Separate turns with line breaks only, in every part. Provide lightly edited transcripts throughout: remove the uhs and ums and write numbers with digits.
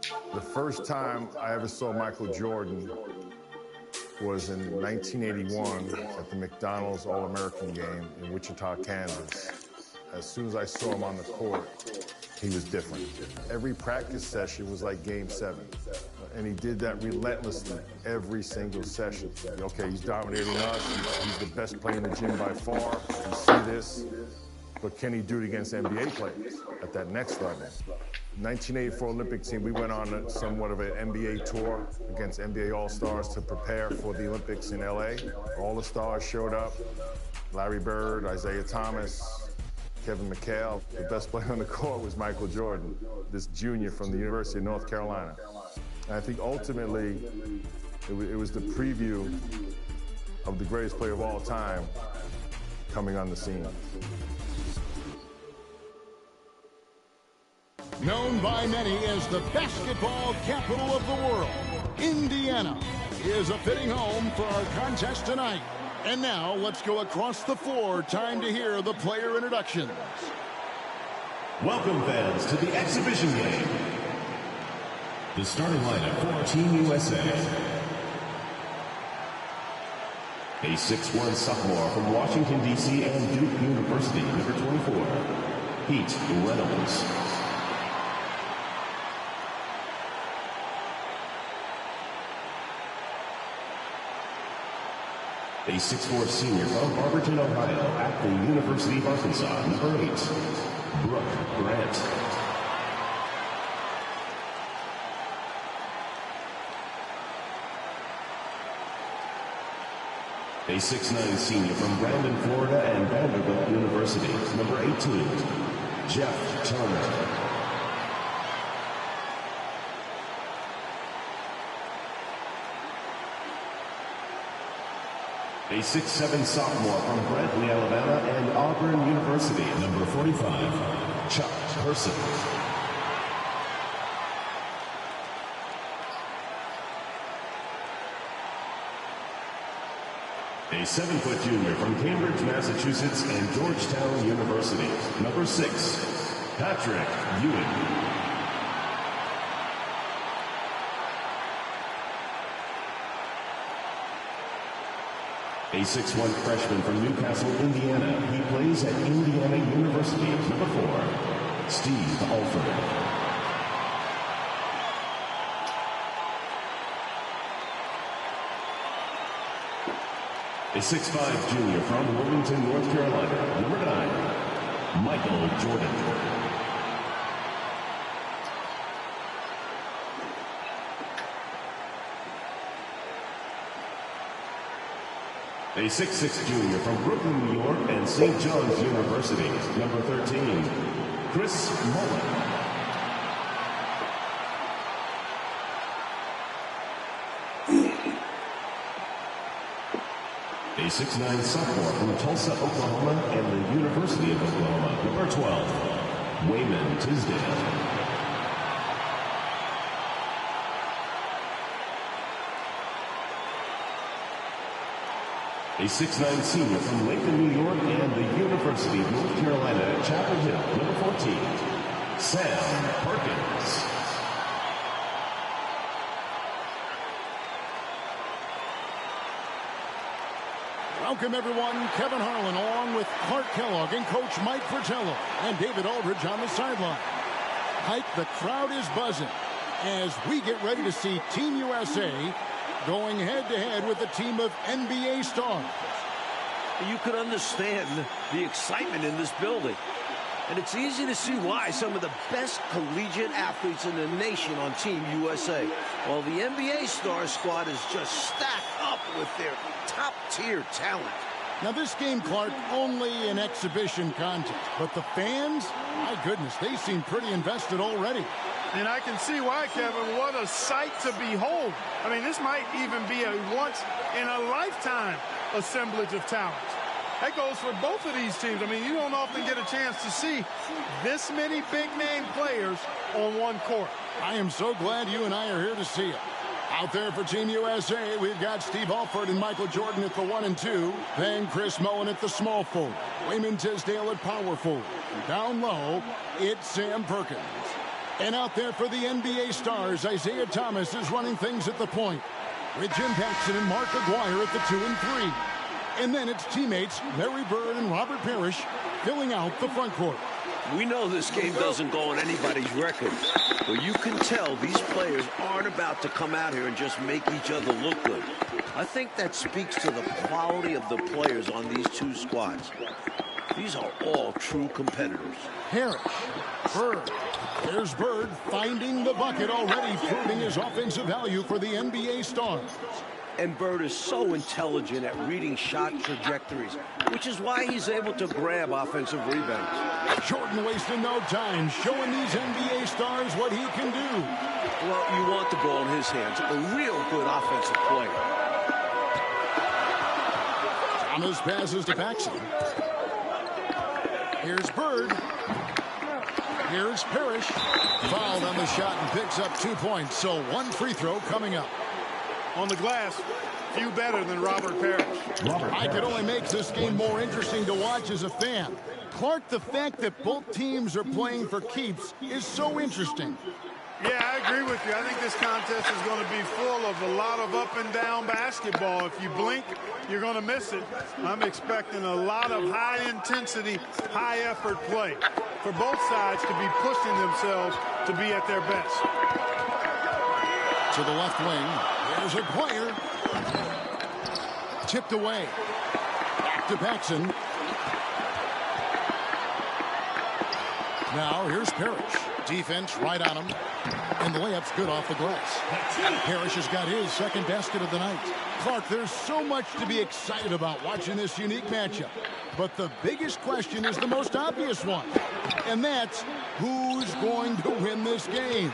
The first time I ever saw Michael Jordan was in 1981 at the McDonald's All-American game in Wichita, Kansas. As soon as I saw him on the court, he was different. Every practice session was like Game 7. And he did that relentlessly every single session. Okay, he's dominating us. He's the best player in the gym by far. You see this. But can he do it against NBA players at that next level? 1984 Olympic team, we went on somewhat of an NBA tour against NBA All-Stars to prepare for the Olympics in LA. All the stars showed up. Larry Bird, Isaiah Thomas, Kevin McHale. The best player on the court was Michael Jordan, this junior from the University of North Carolina. And I think ultimately, it was the preview of the greatest player of all time coming on the scene.
Known by many as the basketball capital of the world, Indiana is a fitting home for our contest tonight. And now let's go across the floor. Time to hear the player introductions.
Welcome, fans, to the exhibition game. The starting lineup for Team USA. A 6'1" sophomore from Washington, D.C. and Duke University, number 24, Pete Reynolds. A 6'4" senior from Barberton, Ohio, at the University of Arkansas, number 8, Brooke Grant. A 6'9" senior from Brandon, Florida, and Vanderbilt University, number 18, Jeff Turner. A 6'7" sophomore from Bradley, Alabama, and Auburn University, number 45, Chuck Person. A 7-foot junior from Cambridge, Massachusetts, and Georgetown University, number 6, Patrick Ewing. A 6'1" freshman from Newcastle, Indiana. He plays at Indiana University, number 4, Steve Alford. A 6'5" junior from Wilmington, North Carolina, number 9, Michael Jordan. A 6'6" junior from Brooklyn, New York, and St. John's University, number 13, Chris Mullin. A 6'9" sophomore from Tulsa, Oklahoma, and the University of Oklahoma, number 12, Wayman Tisdale. A 6'9" senior from Lincoln, New York, and the University of North Carolina at Chapel Hill, number 14, Sam Perkins.
Welcome, everyone. Kevin Harlan along with Clark Kellogg and Coach Mike Fratello and David Aldridge on the sideline. Mike, the crowd is buzzing as we get ready to see Team USA going head-to-head with a team of NBA stars.
You could understand the excitement in this building. And it's easy to see why some of the best collegiate athletes in the nation on Team USA. While the NBA star squad is just stacked up with their top-tier talent.
Now this game, Clark, only an exhibition contest. But the fans, my goodness, they seem pretty invested already.
And I can see why, Kevin. What a sight to behold. I mean, this might even be a once-in-a-lifetime assemblage of talent. That goes for both of these teams. I mean, you don't often get a chance to see this many big-name players on one court.
I am so glad you and I are here to see it. Out there for Team USA, we've got Steve Alford and Michael Jordan at the 1 and 2. Then Chris Mullin at the small forward. Wayman Tisdale at power forward. Down low, it's Sam Perkins. And out there for the NBA Stars, Isaiah Thomas is running things at the point, with Jim Paxson and Mark Aguirre at the 2 and 3. And then it's teammates Larry Bird and Robert Parrish filling out the front court.
We know this game doesn't go on anybody's record, but you can tell these players aren't about to come out here and just make each other look good. I think that speaks to the quality of the players on these two squads. These are all true competitors.
Parrish, Bird. There's Bird finding the bucket, already proving his offensive value for the NBA Stars.
And Bird is so intelligent at reading shot trajectories, which is why he's able to grab offensive rebounds.
Jordan wasting no time, showing these NBA Stars what he can do.
Well, you want the ball in his hands. A real good offensive player.
Thomas passes to Paxson. Here's Bird. Here's Parrish. Fouled on the shot and picks up 2 points. So one free throw coming up.
On the glass, few better than Robert Parrish.
I could only make this game more interesting to watch as a fan. Clark, the fact that both teams are playing for keeps is so interesting.
Yeah, I agree with you. I think this contest is going to be full of a lot of up and down basketball. If you blink, you're going to miss it. I'm expecting a lot of high intensity, high effort play for both sides to be pushing themselves to be at their best.
To the left wing, there's Aguirre. Tipped away. Back to Paxson. Now here's Parrish. Defense right on him. And the layup's good off the glass. Parrish has got his second basket of the night. Clark, there's so much to be excited about watching this unique matchup. But the biggest question is the most obvious one. And that's who's going to win this game.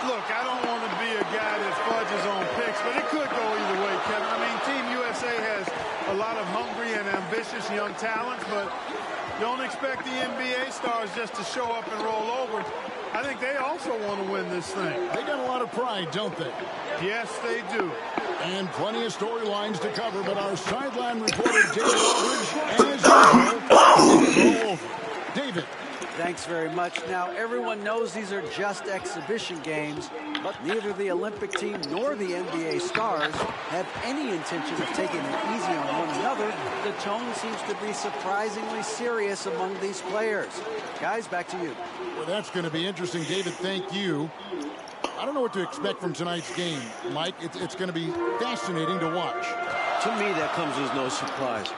Look, I don't want to be a guy that fudges on picks, but it could go either way, Kevin. I mean, Team USA has a lot of hungry and ambitious young talents, but don't expect the NBA Stars just to show up and roll over. I think they also want to win this thing.
They got a lot of pride, don't they?
Yes, they do.
And plenty of storylines to cover, but our sideline reporter, David Aldridge, as usual, David.
Thanks very much. Now, everyone knows these are just exhibition games, but neither the Olympic team nor the NBA Stars have any intention of taking it easy on one another. The tone seems to be surprisingly serious among these players. Guys, back to you.
Well, that's going to be interesting, David. Thank you. I don't know what to expect from tonight's game, Mike. It's going to be fascinating to watch.
To me, that comes as no surprise.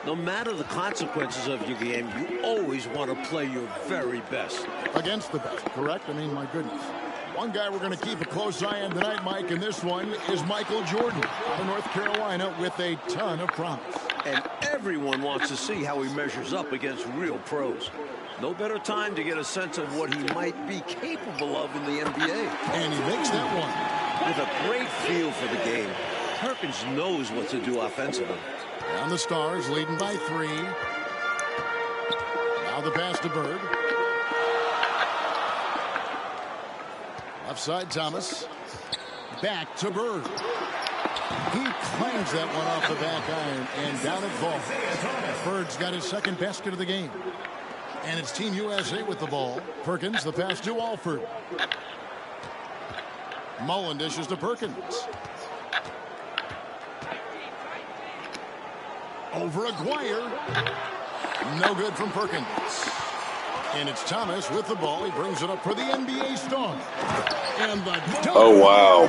No matter the consequences of your game, you always want to play your very best.
Against the best, correct? I mean, my goodness. One guy we're going to keep a close eye on tonight, Mike, and this one is Michael Jordan out of North Carolina with a ton of promise.
And everyone wants to see how he measures up against real pros. No better time to get a sense of what he might be capable of in the NBA.
And he makes that one.
With a great feel for the game, Perkins knows what to do offensively.
And the Stars leading by 3. Now the pass to Bird. Left side, Thomas. Back to Bird. He clangs that one off the back iron and down it falls. Bird's got his second basket of the game. And it's Team USA with the ball. Perkins, the pass to Alford. Mullen dishes to Perkins. Over Aguirre. No good from Perkins. And it's Thomas with the ball. He brings it up for the NBA Stars. And the dunk.
Oh, wow.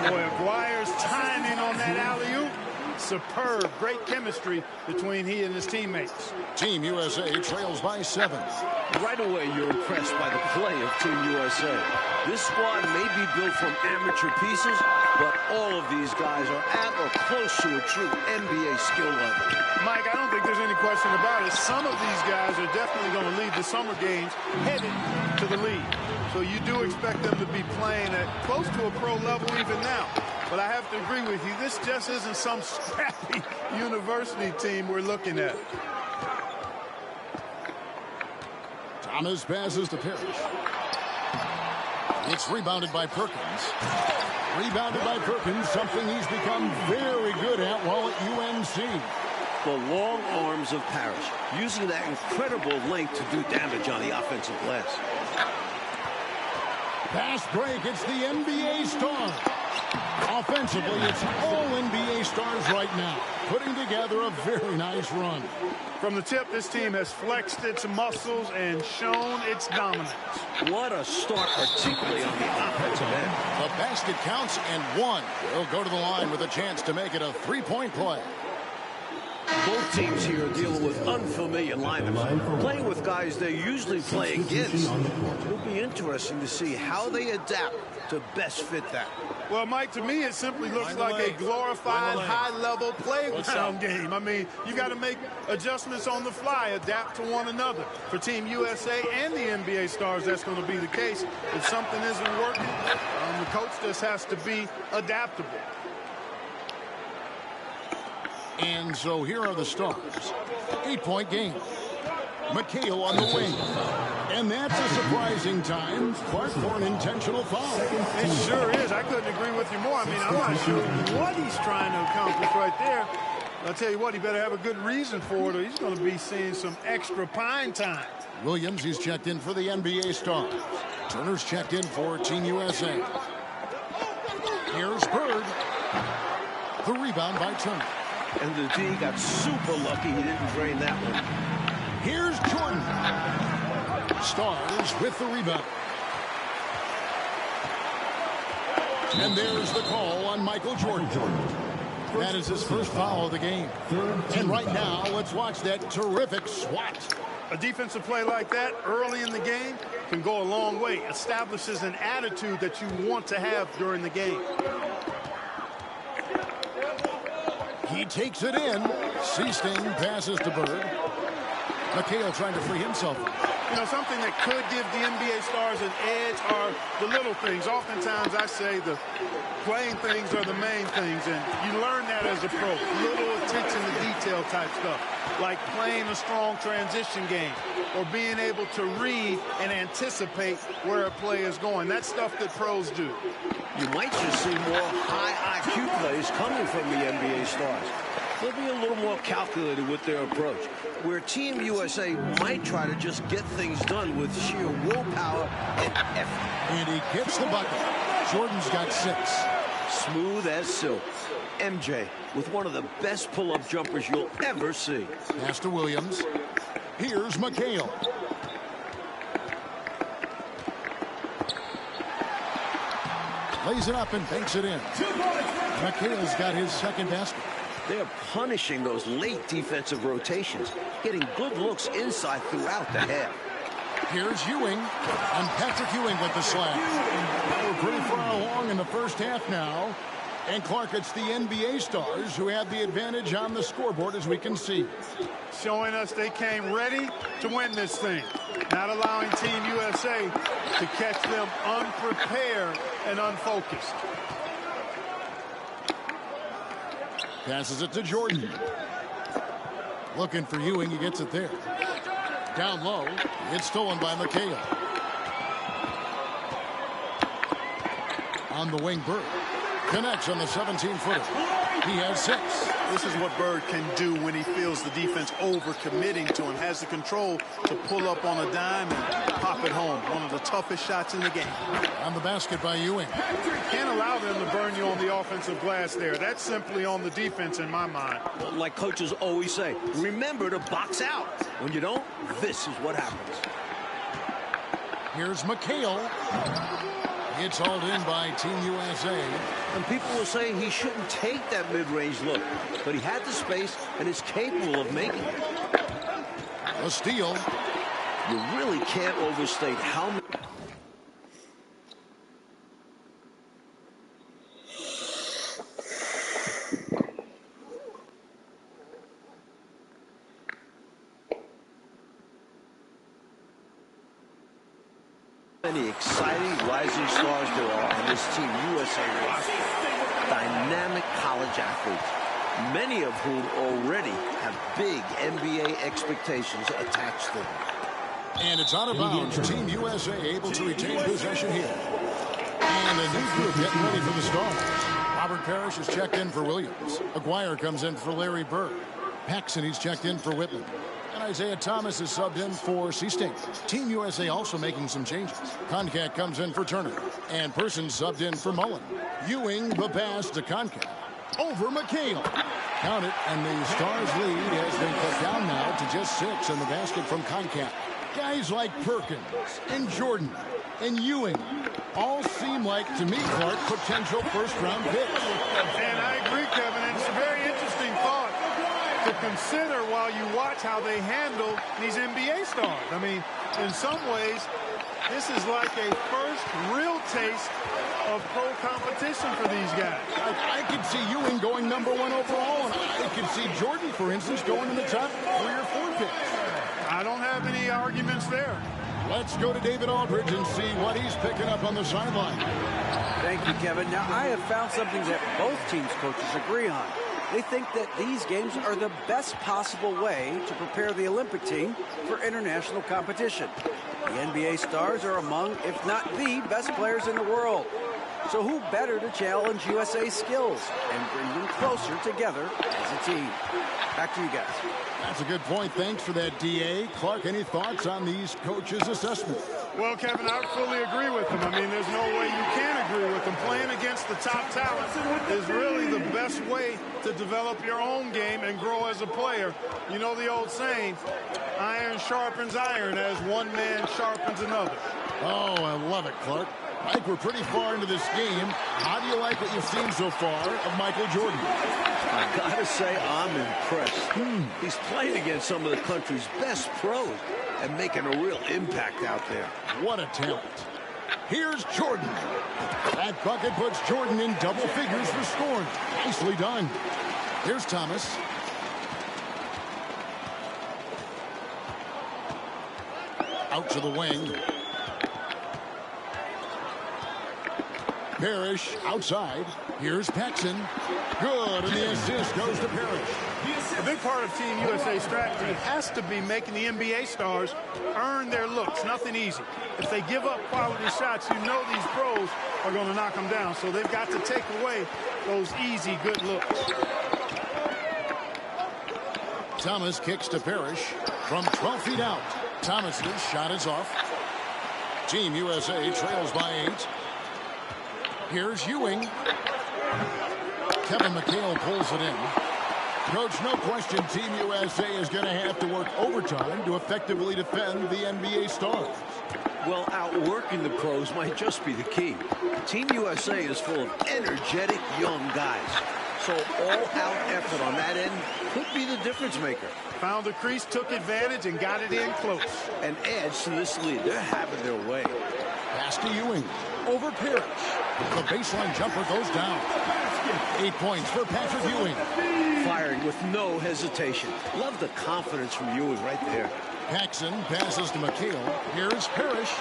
Boy, Aguirre's timing on that alley-oop. Superb. Great chemistry between he and his teammates.
Team USA trails by 7.
Right away, you're impressed by the play of Team USA. This squad may be built from amateur pieces, but all of these guys are at or close to a true NBA skill level.
Mike, I don't think there's any question about it. Some of these guys are definitely going to lead the summer games headed to the league. So you do expect them to be playing at close to a pro level even now. But I have to agree with you, this just isn't some scrappy university team we're looking at.
Thomas passes to Parrish. It's rebounded by Perkins. Rebounded by Perkins, something he's become very good at while at UNC.
The long arms of Parrish, using that incredible length to do damage on the offensive glass.
Fast break. It's the NBA star. Offensively, it's all NBA stars right now, putting together a very nice run.
From the tip, this team has flexed its muscles and shown its dominance.
What a start, particularly on the offensive end.
The basket counts and one. They'll go to the line with a chance to make it a three-point play.
Both teams here are dealing with unfamiliar lineups, playing with guys they usually play against. It'll be interesting to see how they adapt to best fit that.
Well, Mike, to me, it simply looks like a glorified high-level playground game. I mean, you got to make adjustments on the fly, adapt to one another. For Team USA and the NBA stars, that's going to be the case. If something isn't working, the coach just has to be adaptable.
And so here are the stars. 8-point game. McHale on the wing. And that's a surprising time, Clark, for an intentional foul.
It sure is. I couldn't agree with you more. I mean, I'm not sure what he's trying to accomplish right there. I'll tell you what, he better have a good reason for it, or he's going to be seeing some extra pine time.
Williams, he's checked in for the NBA Stars. Turner's checked in for Team USA. Here's Bird. The rebound by Turner.
And the D got super lucky he didn't drain that one.
Here's Jordan. Stars with the rebound. And there's the call on Michael Jordan. That is his first foul of the game. And right now, let's watch that terrific swat.
A defensive play like that early in the game can go a long way. Establishes an attitude that you want to have during the game.
He takes it in. Seasting passes to Bird. McHale trying to free himself.
You know, something that could give the NBA stars an edge are the little things. Oftentimes I say the playing things are the main things, and you learn that as a pro. Little attention to detail type stuff, like playing a strong transition game or being able to read and anticipate where a play is going. That's stuff that pros do.
You might just see more high IQ plays coming from the NBA stars. They'll be a little more calculated with their approach, where Team USA might try to just get things done with sheer willpower and effort.
And he gets the bucket. Jordan's got 6.
Smooth as silk. MJ with one of the best pull-up jumpers you'll ever see.
Pass to Williams. Here's McHale. Lays it up and banks it in. McHale's got his second basket.
They're punishing those late defensive rotations, getting good looks inside throughout the half.
Here's Ewing, and Patrick Ewing with the slam. We're pretty far along in the first half now. And Clark, it's the NBA stars who have the advantage on the scoreboard, as we can see.
Showing us they came ready to win this thing. Not allowing Team USA to catch them unprepared and unfocused.
Passes it to Jordan. Looking for Ewing. He gets it there. Down low. It's stolen by McHale. On the wing, Bird. Connects on the 17-footer. He has 6.
This is what Bird can do when he feels the defense over-committing to him. Has the control to pull up on a dime and pop it home. One of the toughest shots in the game.
On the basket by Ewing.
Can't allow them to burn you on the offensive glass there. That's simply on the defense in my mind.
Like coaches always say, remember to box out. When you don't, this is what happens.
Here's McHale. It's hauled in by Team USA.
And people will say he shouldn't take that mid-range look, but he had the space and is capable of making it.
A steal.
You really can't overstate how many... many exciting rising stars there are on this Team USA roster. Dynamic college athletes, many of whom already have big NBA expectations attached to them.
And it's out of bounds. Team USA able to retain possession here. And a new group getting ready for the Stars. Robert Parrish is checked in for Williams. Aguirre comes in for Larry Bird. Paxson, he's checked in for Whitman. And Isaiah Thomas is subbed in for Seasting. Team USA also making some changes. Concat comes in for Turner. And Person subbed in for Mullen. Ewing the pass to Concat. Over McHale. Count it, and the Stars lead has been cut down now to just 6 in the basket from Concat. Guys like Perkins and Jordan and Ewing all seem like, to me, Clark, potential first-round picks.
And I agree, Kevin. And it's a very interesting thought to consider while you watch how they handle these NBA stars. I mean, in some ways, this is like a first real taste of pro competition for these guys.
I could see Ewing going #1 overall, and I could see Jordan, for instance, going in the top 3 or 4 picks.
I don't have any arguments there.
Let's go to David Aldridge and see what he's picking up on the sideline.
Thank you, Kevin. Now, I have found something that both teams' coaches agree on. They think that these games are the best possible way to prepare the Olympic team for international competition. The NBA stars are among, if not the best players in the world. So who better to challenge USA's skills and bring them closer together as a team? Back to you guys.
That's a good point. Thanks for that, D.A. Clark, any thoughts on these coaches' assessment?
Well, Kevin, I fully agree with them. I mean, there's no way you can agree with them. Playing against the top talent is really the best way to develop your own game and grow as a player. You know the old saying, iron sharpens iron as one man sharpens another.
Oh, I love it, Clark. Mike, we're pretty far into this game. How do you like what you've seen so far of Michael Jordan?
I gotta say, I'm impressed. He's playing against some of the country's best pros and making a real impact out there.
What a talent. Here's Jordan. That bucket puts Jordan in double figures for scoring. Nicely done. Here's Thomas. Out to the wing. Parrish outside. Here's Paxson. Good, and the assist goes to Parrish.
A big part of Team USA's strategy has to be making the NBA stars earn their looks. Nothing easy. If they give up quality shots, you know these pros are going to knock them down. So they've got to take away those easy, good looks.
Thomas kicks to Parrish from 12 feet out. Thomas's shot is off. Team USA trails by 8. Here's Ewing. Kevin McHale pulls it in. Coach, no question Team USA is going to have to work overtime to effectively defend the NBA stars.
Well, outworking the pros might just be the key. Team USA is full of energetic young guys. So all-out effort on that end could be the difference maker.
Found the crease, took advantage, and got it in close.
And adds to this lead. They're having their way.
Pass to Ewing. Over Parrish. The baseline jumper goes down. 8 points for Patrick Ewing.
Firing with no hesitation. Love the confidence from Ewing right there.
Paxson passes to McHale. Here's Parrish.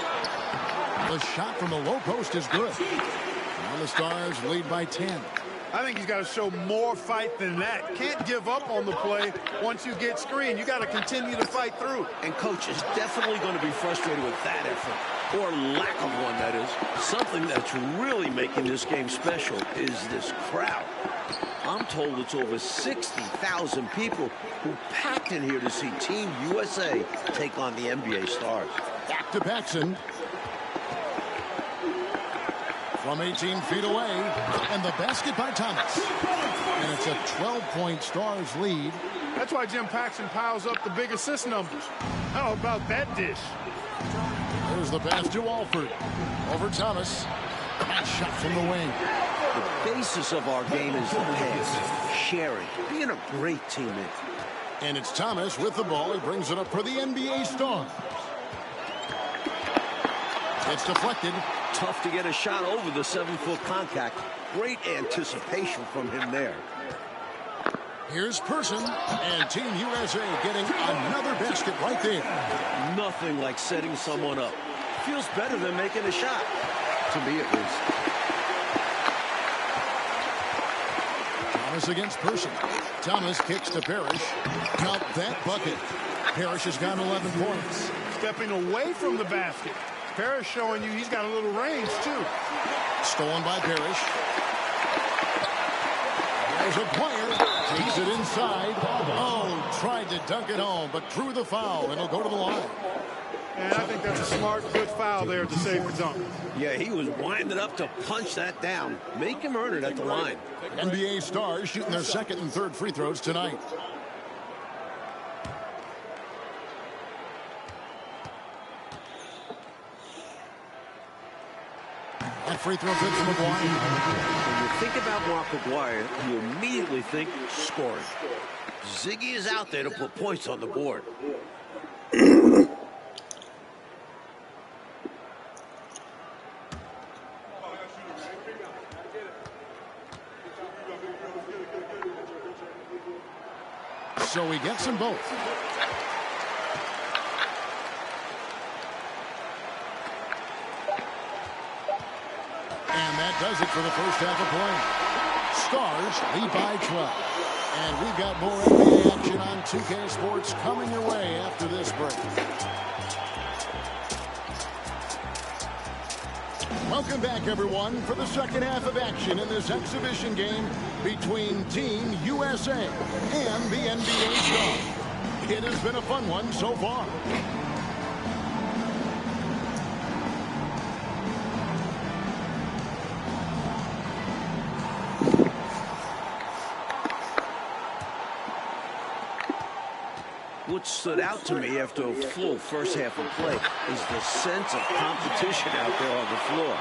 The shot from the low post is good. Now the Stars lead by 10.
I think he's got to show more fight than that. Can't give up on the play once you get screened. You got to continue to fight through.
And Coach is definitely going to be frustrated with that effort, or lack of one, that is. Something that's really making this game special is this crowd. I'm told it's over 60,000 people who packed in here to see Team USA take on the NBA stars.
Back to Paxson. From 18 feet away, and the basket by Thomas. And it's a 12-point Stars lead.
That's why Jim Paxson piles up the big assist numbers. How about that dish?
There's the pass to Alford. Over Thomas. Nice shot from the wing.
The basis of our game is the pass, sharing, being a great teammate.
And it's Thomas with the ball. He brings it up for the NBA Stars. It's deflected.
Tough to get a shot over the 7-foot contact. Great anticipation from him there.
Here's Person, and Team USA getting another basket right there.
Nothing like setting someone up. Feels better than making a shot. To me, at least.
Thomas against Person. Thomas kicks to Parrish. Count that bucket. Parrish has got 11 points.
Stepping away from the basket. Parrish showing you he's got a little range, too.
Stolen by Parrish. There's a player. Takes it inside. Oh, tried to dunk it home, but drew the foul. It'll go to the line.
And I think that's a smart, good foul there to save the dunk.
Yeah, he was winding up to punch that down. Make him earn it at the line.
NBA stars shooting their second and third free throws tonight. That free throw good for McGuire.
When you think about Mark McGuire, you immediately think scoring. Ziggy is out there to put points on the board.
So he gets them both. And that does it for the first half of play. Stars lead by 12. And we've got more NBA action on 2K Sports coming your way after this break. Welcome back, everyone, for the second half of action in this exhibition game between Team USA and the NBA Stars. It has been a fun one so far.
What stood out to me after a full first half of play is the sense of competition out there on the floor.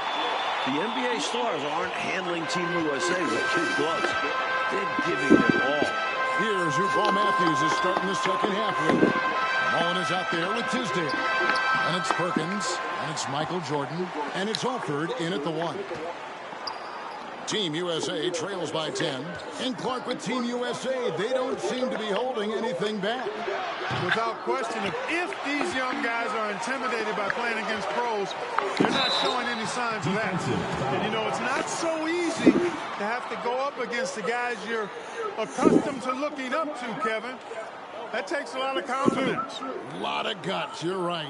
The NBA Stars aren't handling Team USA with kid gloves. They're giving their all.
Here's who Paul Matthews is starting the second half with. Mullen is out there with Tisdale. And it's Perkins. And it's Michael Jordan. And it's Alford in at the 1. Team USA trails by 10. And Clark with Team USA. They don't seem to be holding anything back.
Without question, if these young guys are intimidated by playing against pros, they're not showing any signs of that. And, you know, it's not so easy to have to go up against the guys you're accustomed to looking up to, Kevin. That takes a lot of confidence.
A lot of guts, you're right.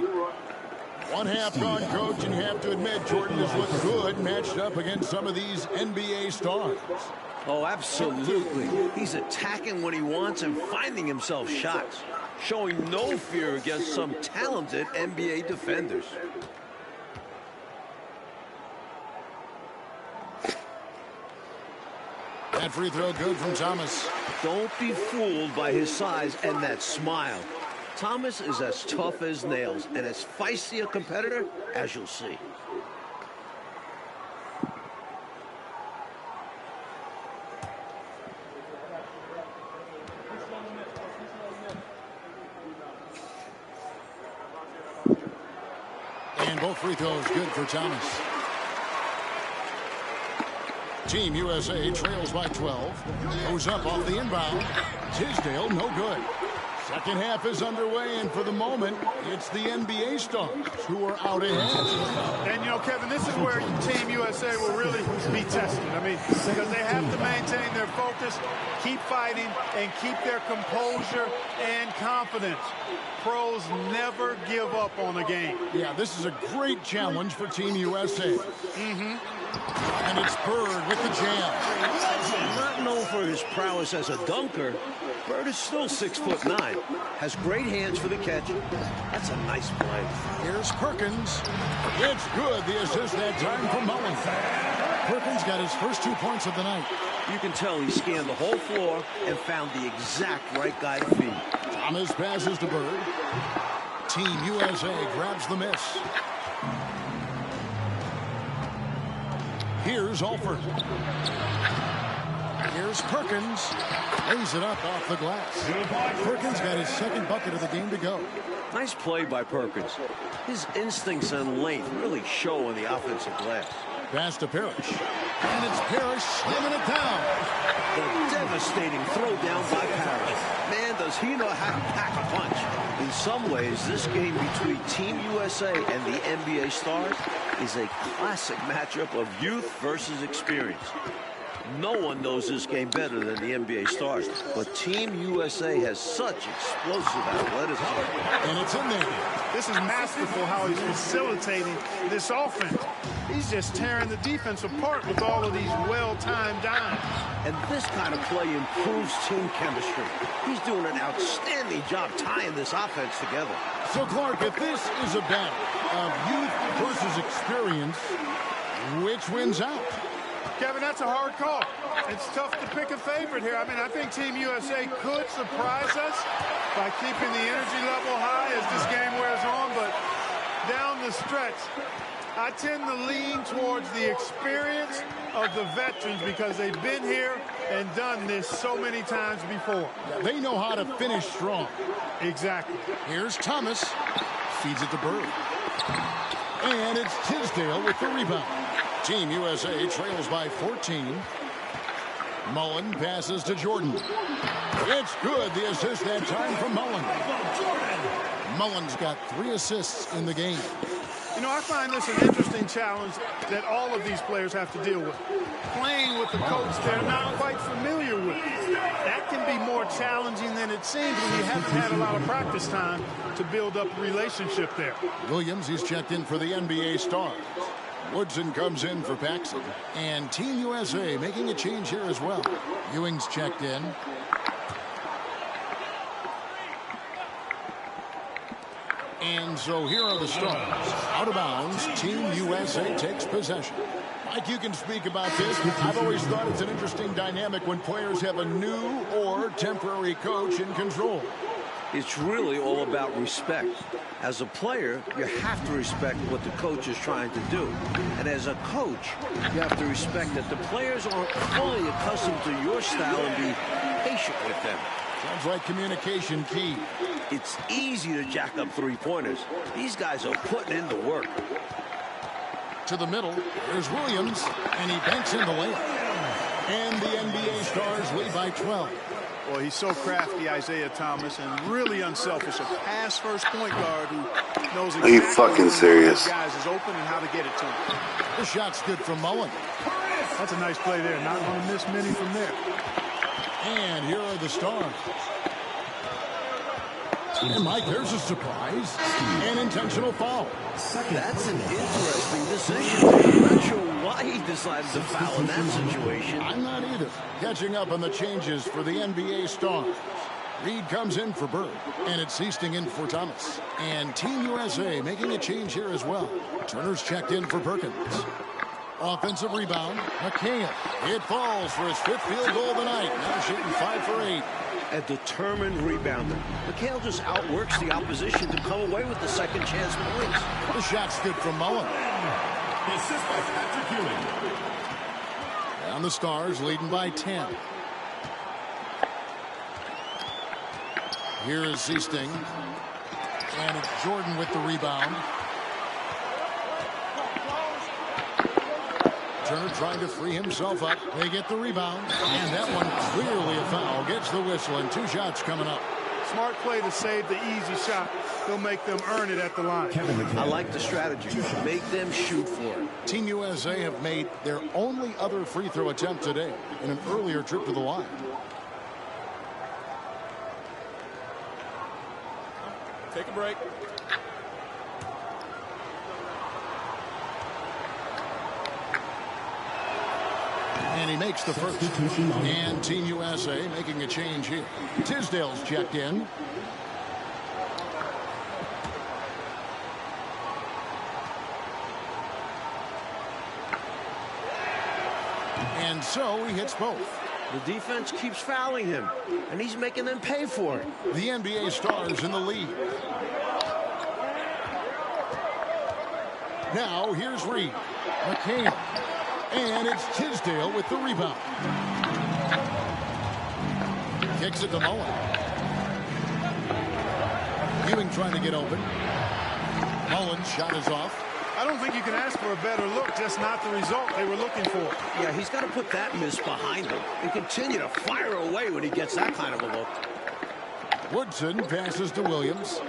One half gone, Coach, and you have to admit Jordan has looked good matched up against some of these NBA stars.
Oh, absolutely. He's attacking what he wants and finding himself shots, showing no fear against some talented NBA defenders.
That free throw good from Thomas.
Don't be fooled by his size and that smile. Thomas is as tough as nails and as feisty a competitor as you'll see.
And both free throws good for Thomas. Team USA trails by 12. Goes up off the inbound. Tisdale, no good. Second half is underway, and for the moment, it's the NBA Stars who are out ahead.
And, you know, Kevin, this is where Team USA will really be tested. I mean, because they have to maintain their focus, keep fighting, and keep their composure and confidence. Pros never give up on a game.
Yeah, this is a great challenge for Team USA. And it's Bird with the jam.
Not known for his prowess as a dunker, Bird is still 6'9". Has great hands for the catch. That's a nice play.
Here's Perkins. It's good. The assist that time from Mullen. Perkins got his first 2 points of the night.
You can tell he scanned the whole floor and found the exact right guy to feed.
Thomas passes to Bird. Team USA grabs the miss. Here's Alford. Here's Perkins. Lays it up off the glass. Perkins got his second bucket of the game to go.
Nice play by Perkins. His instincts and length really show on the offensive glass.
Pass to Parrish. And it's Parrish slamming it down.
The devastating throw down by Parrish. Man, does he know how to pack a punch. In some ways, this game between Team USA and the NBA Stars is a classic matchup of youth versus experience. No one knows this game better than the NBA Stars, but Team USA has such explosive athleticism.
And it's in there.
This is masterful how he's facilitating this offense. He's just tearing the defense apart with all of these well-timed dimes.
And this kind of play improves team chemistry. He's doing an outstanding job tying this offense together.
So, Clark, if this is a battle of youth versus experience, which wins out?
Kevin, that's a hard call. It's tough to pick a favorite here. I mean, I think Team USA could surprise us by keeping the energy level high as this game wears on, but down the stretch, I tend to lean towards the experience of the veterans because they've been here and done this so many times before.
They know how to finish strong.
Exactly.
Here's Thomas. Feeds it to Bird. And it's Tisdale with the rebound. Team USA trails by 14. Mullen passes to Jordan. It's good. The assist that time from Mullen. Mullen's got 3 assists in the game.
You know, I find this an interesting challenge that all of these players have to deal with. Playing with the coach they're not quite familiar with. That can be more challenging than it seems when you haven't had a lot of practice time to build up a relationship there.
Williams, he's checked in for the NBA Stars. Woodson comes in for Paxson. And Team USA making a change here as well. Ewing's checked in. And so here are the Stars. Out of bounds, Team USA takes possession. Mike, you can speak about this. I've always thought it's an interesting dynamic when players have a new or temporary coach in control.
It's really all about respect. As a player, you have to respect what the coach is trying to do. And as a coach, you have to respect that the players aren't fully accustomed to your style and be patient with them.
Sounds like communication key.
It's easy to jack up three-pointers. These guys are putting in the work.
To the middle, there's Williams, and he banks in the layup. And the NBA Stars lead by 12.
Well, he's so crafty, Isaiah Thomas, and really unselfish. A pass-first point guard who knows exactly
Are you fucking serious?
guys is open and how to get it to him.
The shot's good from Mullen.
That's a nice play there. Not going to miss many from there.
And here are the Stars. And Mike, there's a surprise. An intentional foul.
That's an interesting decision. I'm not sure why he decided to foul in that situation.
I'm not either. Catching up on the changes for the NBA Stars. Reed comes in for Bird, and it's Easting in for Thomas. And Team USA making a change here as well. Turner's checked in for Perkins. Offensive rebound, McCann. It falls for his 5th field goal of the night. Now shooting 5 for 8.
A determined rebounder. McHale just outworks the opposition to come away with the second chance points.
The shot's good from Mullen.
Assist by Patrick Ewing.
And the Stars leading by 10. Here is Easting. And it's Jordan with the rebound. Turner trying to free himself up. They get the rebound. And that one clearly a foul. Gets the whistle, and 2 shots coming up.
Smart play to save the easy shot. He'll make them earn it at the line.
I like the strategy. Make them shoot for it.
Team USA have made their only other free throw attempt today in an earlier trip to the line.
Take a break.
And he makes the first. And Team USA making a change here. Tisdale's checked in. And so he hits both.
The defense keeps fouling him, and he's making them pay for it.
The NBA Stars in the lead. Now here's Reed. McCann. And it's Tisdale with the rebound. Kicks it to Mullen. Ewing trying to get open. Mullen's shot is off.
I don't think you can ask for a better look, just not the result they were looking for.
Yeah, he's got to put that miss behind him and continue to fire away when he gets that kind of a look.
Woodson passes to Williams.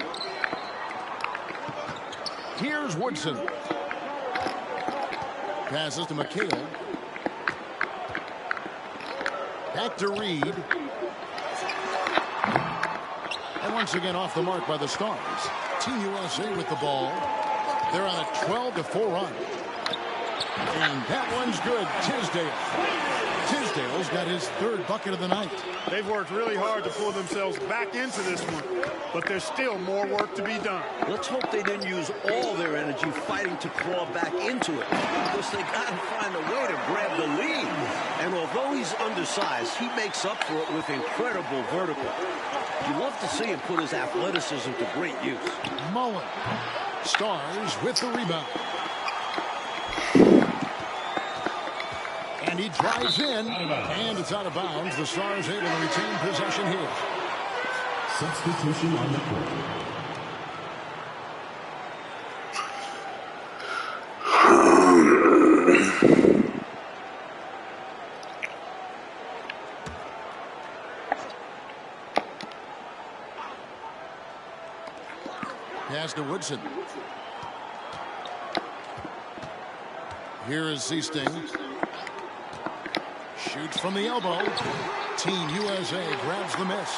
Here's Woodson. Passes to McHale. Back to Reed. And once again off the mark by the Stars. Team USA with the ball. They're on a 12-4 run. And that one's good. Tisdale. Tisdale's got his third bucket of the night.
They've worked really hard to pull themselves back into this one, but there's still more work to be done.
Let's hope they didn't use all their energy fighting to claw back into it, because they got to find a way to grab the lead. And although he's undersized, he makes up for it with incredible vertical. You love to see him put his athleticism to great use.
Mullen. Stars with the rebound. And he drives in, and it's out of bounds. The Stars able to retain possession here.
Substitution on the court.
Pass to Woodson. Here is Seasting. Shoots from the elbow. Team USA grabs the miss.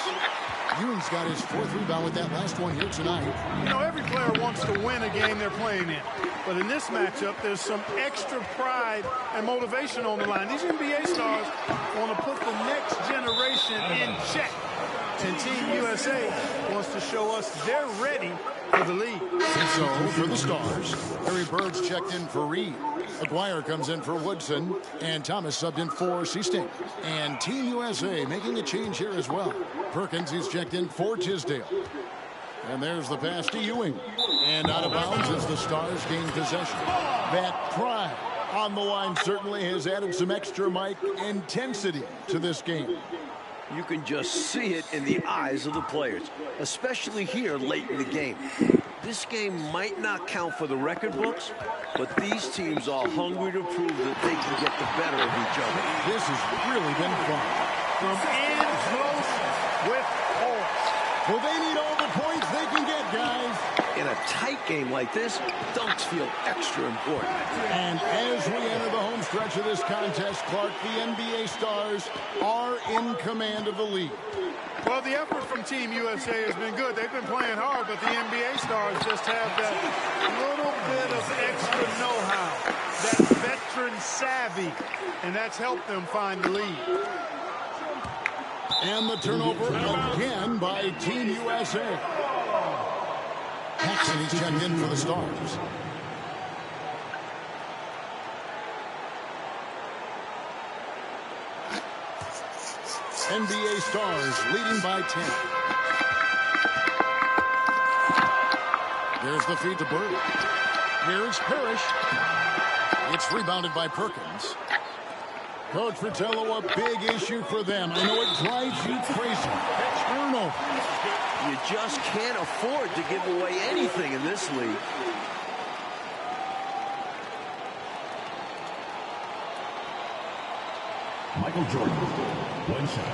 Ewing's got his fourth rebound with that last one here tonight.
You know, every player wants to win a game they're playing in. But in this matchup, there's some extra pride and motivation on the line. These NBA stars want to put the next generation in check. And Team USA wants to show us they're ready for the lead.
So for the Stars, Harry Bird's checked in for Reed. Aguirre comes in for Woodson, and Thomas subbed in for Seasting. And Team USA making a change here as well. Perkins, he's checked in for Tisdale. And there's the pass to Ewing. And out of bounds as the Stars gain possession. That pride on the line certainly has added some extra intensity to this game.
You can just see it in the eyes of the players, especially here late in the game. This game might not count for the record books, but these teams are hungry to prove that they can get the better of each other.
This has really been fun.
From in close with force.
Well, they need all the points they can get, guys.
In a tight game like this, dunks feel extra important.
And as we enter the home stretch of this contest, Clark, the NBA Stars are in command of the league.
Well, the effort from Team USA has been good. They've been playing hard, but the NBA Stars just have that little bit of extra know-how, that veteran savvy, and that's helped them find the lead.
And the turnover again by Team USA. Paxson, he's checked in for the Stars. NBA Stars leading by 10. There's the feed to Bird. Here's Parrish. It's rebounded by Perkins. Coach Fratello, a big issue for them. I know it drives you crazy. Turnover.
You just can't afford to give away anything in this league.
Michael Jordan, one shot.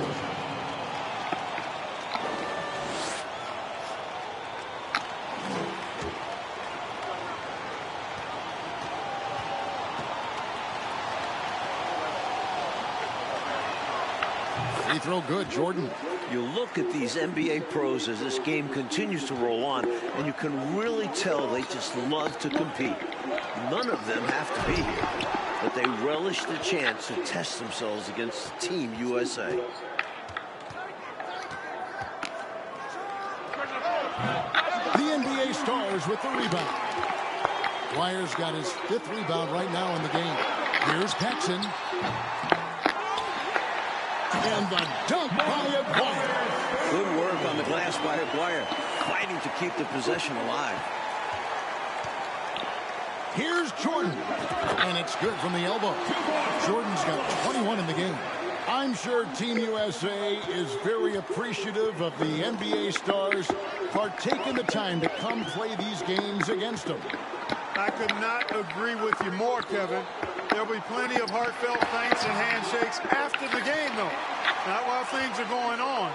Free throw good, Jordan.
You look at these NBA pros as this game continues to roll on, and you can really tell they just love to compete. None of them have to be here, but they relish the chance to test themselves against Team USA.
The NBA Stars with the rebound. Dwyer's got his fifth rebound right now in the game. Here's Paxson. And the dunk by Aguirre.
Good work on the glass by Aguirre, fighting to keep the possession alive.
Here's Jordan. And it's good from the elbow. Jordan's got 21 in the game. I'm sure Team USA is very appreciative of the NBA Stars for taking the time to come play these games against them.
I could not agree with you more, Kevin. There'll be plenty of heartfelt thanks and handshakes after the game, though. Not while things are going on.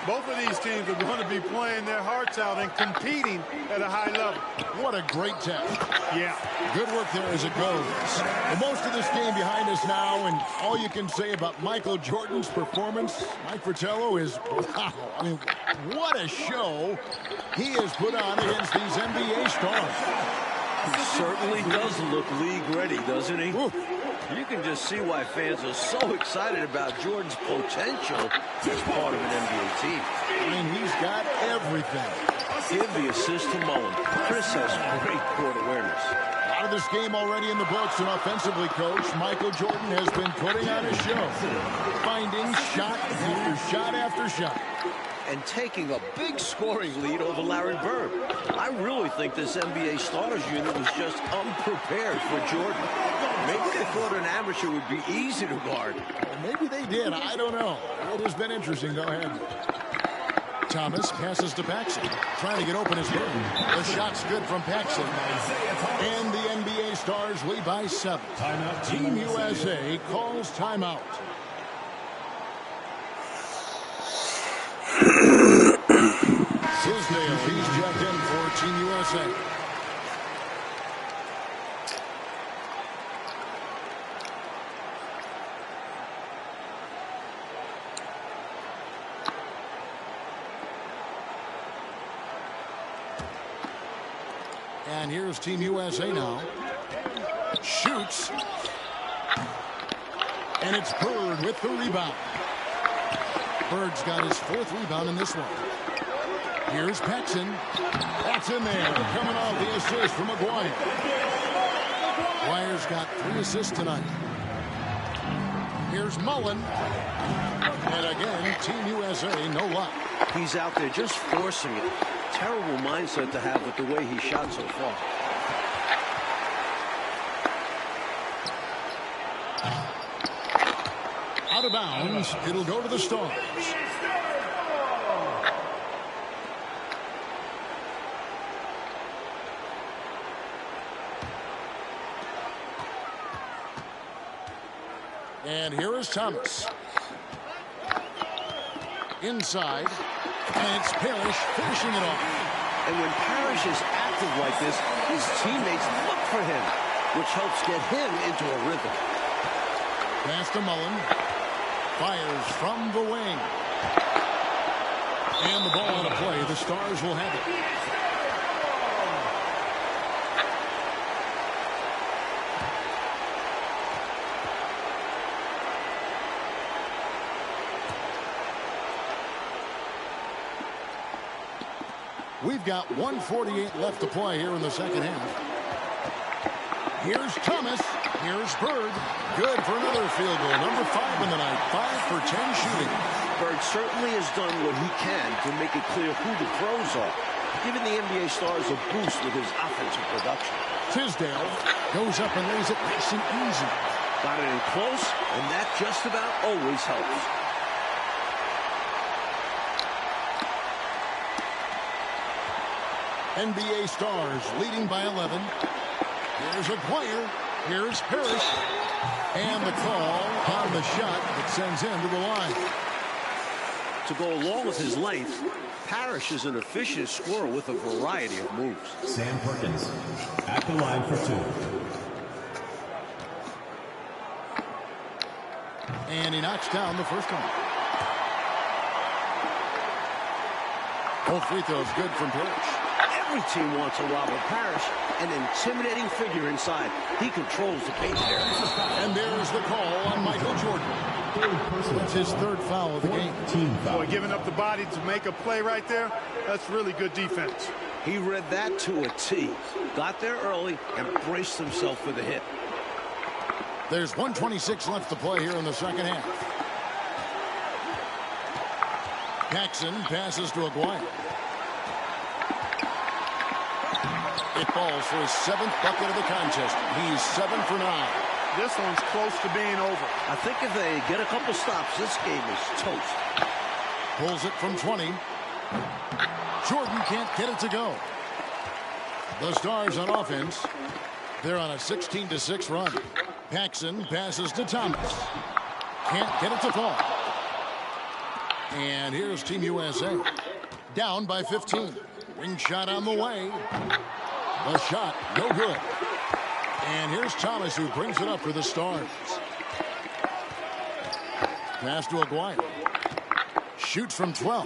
Both of these teams are going to be playing their hearts out and competing at a high level.
What a great test.
Yeah.
Good work there as it goes. Well, most of this game behind us now, and all you can say about Michael Jordan's performance, Mike Fratello, is, wow, I mean, what a show he has put on against these NBA stars.
He certainly does look league ready, doesn't he?
Ooh.
You can just see why fans are so excited about Jordan's potential as part of an NBA team.
I mean, he's got everything.
Give the assist to Mullen. Chris has great court awareness.
Out of this game already in the books, and offensively, Coach, Michael Jordan has been putting on a show, finding shot after shot after shot.
And taking a big scoring lead over Larry Bird. I really think this NBA starters unit was just unprepared for Jordan. Maybe they thought an amateur would be easy to guard.
Well, maybe they did. I don't know. It has been interesting. Go ahead. Thomas passes to Paxson, trying to get open his Bird. The shot's good from Paxson. And the NBA Stars lead by 7. Team USA calls timeout. Tisdale, he's checked in for Team USA. And here's Team USA now. Shoots. And it's Bird with the rebound. Bird's got his 4th rebound in this one. Here's Paxson. That's in there. Coming off the assist from Maguire. Maguire's got 3 assists tonight. Here's Mullen. And again, Team USA, no luck.
He's out there just forcing it. Terrible mindset to have with the way he shot so far.
Out of bounds. It'll go to the Stars. And here is Thomas. Inside. And it's Parrish finishing it off.
And when Parrish is active like this, his teammates look for him, which helps get him into a rhythm.
Pass to Mullen. Fires from the wing. And the ball out of play. The Stars will have it. We've got 1:48 left to play here in the second half. Here's Thomas. Here's Bird. Good for another field goal. Number 5 in the night. 5 for 10 shooting.
Bird certainly has done what he can to make it clear who the pros are, giving the NBA Stars a boost with his offensive production.
Tisdale goes up and lays it nice and easy.
Got it in close, and that just about always helps.
NBA Stars leading by 11. Here's Aguirre. Here's Parrish. And the call on the shot that sends him to the line.
To go along with his length, Parrish is an efficient scorer with a variety of moves.
Sam Perkins at the line for 2.
And he knocks down the first one. Both free throws good from Parrish.
Every team wants a Robert Parrish, an intimidating figure inside. He controls the paint area.
And there's the call on Michael Jordan. That's his 3rd foul of the game.
Boy, giving up the body to make a play right there, that's really good defense.
He read that to a T. Got there early and braced himself for the hit.
There's 1:26 left to play here in the second half. Paxson passes to Aguirre. It falls for his 7th bucket of the contest. He's 7 for 9.
This one's close to being over.
I think if they get a couple stops, this game is toast.
Pulls it from 20. Jordan can't get it to go. The Stars on offense. They're on a 16-6 run. Paxson passes to Thomas. Can't get it to fall. And here's Team USA. Down by 15. Ring shot on the way. The shot, no good. And here's Thomas, who brings it up for the Stars. Pass to Aguirre. Shoots from 12.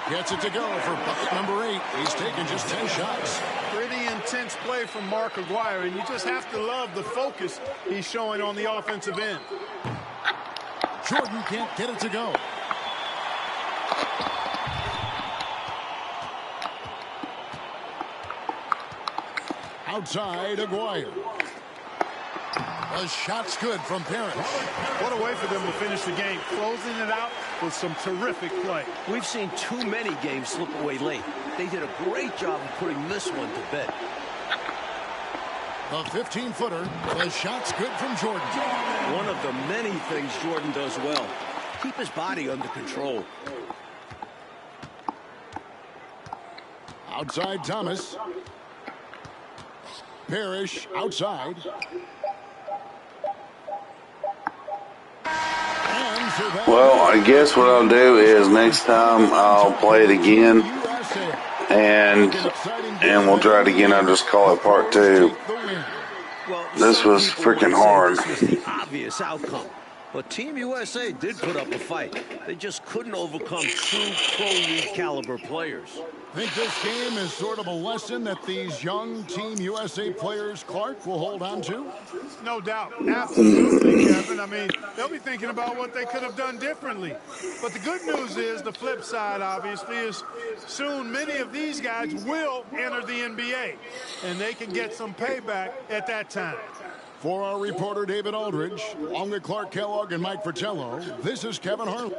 Gets it to go for bucket number 8. He's taken just 10 shots.
Pretty intense play from Mark Aguirre, and you just have to love the focus he's showing on the offensive end.
Jordan can't get it to go. Outside, Aguirre. The shot's good from Parrish.
What a way for them to finish the game, closing it out with some terrific play.
We've seen too many games slip away late. They did a great job of putting this one to bed.
The 15-footer. The shot's good from Jordan.
One of the many things Jordan does well. Keep his body under control.
Outside, Thomas. Parrish outside.
Well, I guess what I'll do is next time I'll play it again, and we'll try it again. I'll just call it part 2. This was freaking hard.
This was the obvious outcome. But Team USA did put up a fight. They just couldn't overcome 2 Pro League caliber players.
Think this game is sort of a lesson that these young Team USA players, Clark, will hold on to?
No doubt. Absolutely, Kevin. I mean, they'll be thinking about what they could have done differently. But the good news is, the flip side, obviously, is soon many of these guys will enter the NBA, and they can get some payback at that time.
For our reporter, David Aldridge, along with Clark Kellogg and Mike Fratello, this is Kevin Harlan.